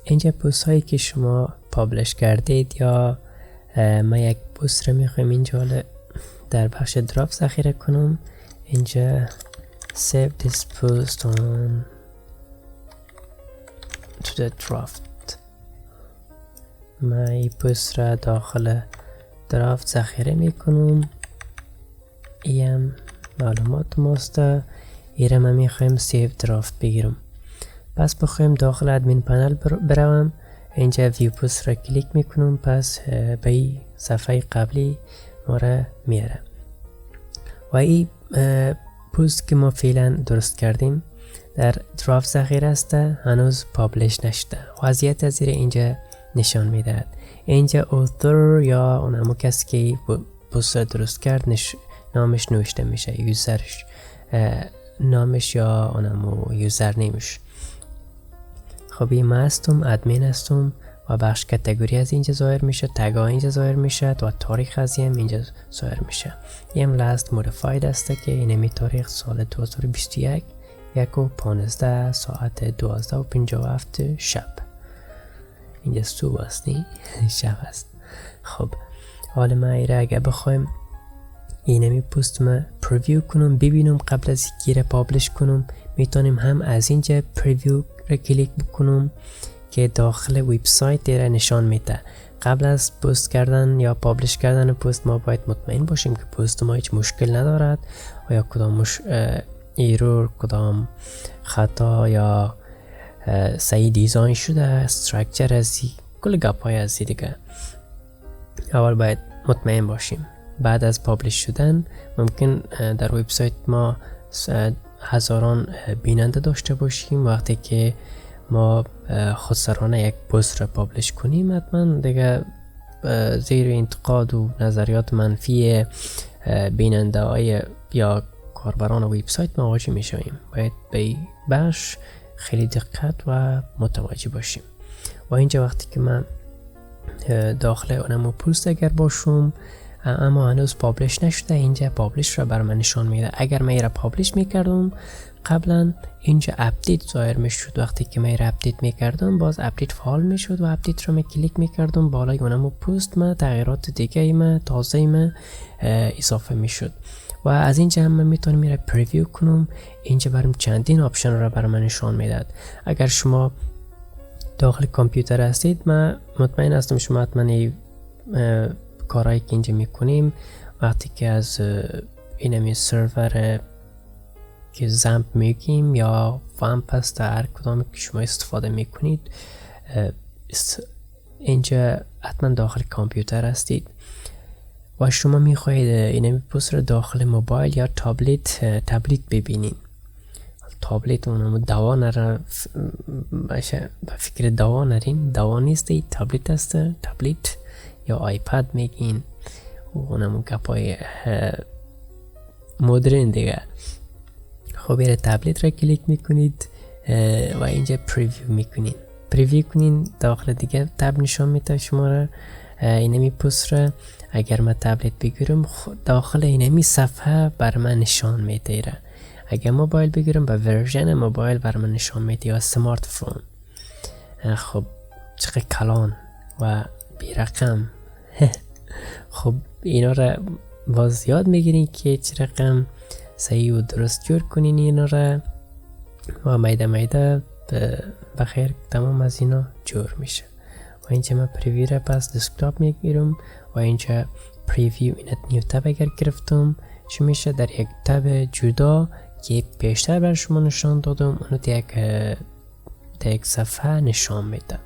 اینجا پست هایی که شما پابلش کردید یا ما یک پست رو میخوایم اینجا در بخش درافت ذخیره کنم. اینجا save this post on to the draft. ما این پست را داخل درافت ذخیره میکنم. این معلومات ماست. ایره ما میخوایم سیو درافت بگیرم. پس بخوایم داخل ادمین پنل بروم. اینجا ویو پست را کلیک میکنم. پس به این صفحه قبلی ما را میاره و این پست که ما فعلا درست کردیم در درافت ذخیره است، هنوز پابلش نشده. وضعیت از زیر اینجا نشان میدهد. اینجا اوتر یا اونمو کسی که پست درست کرد نامش نوشته میشه، یوزرش نامش یا اونمو یوزر نیمش. خب این ما هستم، ادمین هستم و بخش کاتگوری از اینجا ظاهر میشه، تگ ها اینجا ظاهر میشه و تاریخ از اینجا ظاهر میشه. این لاست مودیفاید است که اینمی تاریخ سال 2021 1:15 ساعت 12:57 شب. اینجا صبح است نی؟ شب است. خب حالا ما ایره اگه بخوایم اینمی پست ما پریویو کنم ببینم قبل از اینکه پابلش کنم، میتونیم هم از اینجا پریویو را کلیک بکنم که داخل وبسایت را نشان میده. قبل از پست کردن یا پابلش کردن پست ما باید مطمئن باشیم که پست ما هیچ مشکل ندارد و یا کدام ایرور، کدام خطا یا صحیح دیزاین شده، استراکچر ازی، کل گپ های ازی دیگه. اول باید مطمئن باشیم. بعد از پابلش شدن ممکن در وبسایت ما هزاران بیننده داشته باشیم. وقتی که ما خودسرانه یک پست را پابلش کنیم حتما دیگه زیر انتقاد و نظریات منفی بیننده های یا کاربران وبسایت مواجه می شویم. باید به بخش خیلی دقت و متوجه باشیم. و اینجا وقتی که من داخل اونمو پست اگر باشم اما هنوز پابلش نشده، اینجا پابلش را بر من نشان میده. اگر من را پابلش میکردم قبلا اینجا اپدیت ظاهر میشد. وقتی که من را اپدیت میکردم باز اپدیت فعال میشد و اپدیت رو کلیک میکردم بالای اونمو پست ما تغییرات دیگه ما تازه ما اضافه میشد. و از اینجا هم من میتونم میره پریویو کنم. اینجا برام چندین آپشن را بر من نشان میداد. اگر شما داخل کامپیوتر هستید من مطمئن هستم شما حتما کارهایی که اینجا میکنیم وقتی که از اینمی سرور که زمپ میگیم یا وامپ است هر کدام که شما استفاده میکنید اینجا حتما داخل کامپیوتر هستید و شما میخواهید اینمی پست رو داخل موبایل یا تبلیت ببینید. تابلت اونم دوا نره باشه، به فکر دوا نرین. دوا نیست، تابلت است. تابلت یا آیپد میگین و اونم گپای مدرن دیگه. خب این تابلت را کلیک میکنید و اینجا پریویو میکنید. پریویو کنین داخل دیگه تب نشان میده شما را اینمی پست را. اگر من تابلت بگیرم داخل اینمی صفحه بر من نشان میده. اگر موبایل بگیرم به ورژن موبایل بر من نشان میده یا سمارت فون. خب چقدر کلان و بی رقم. خب اینا را باز یاد میگیرین که چه رقم صحیح و درست جور کنین اینا را و میده بخیر تمام از اینا جور میشه. و اینجا من پریویو را پس دسکتاپ میگیرم و اینجا پریویو اینت نیو تب اگر گرفتم چی میشه در یک تب جدا که پیشتر بر شما نشان دادم اونو یک صفحه نشان میده.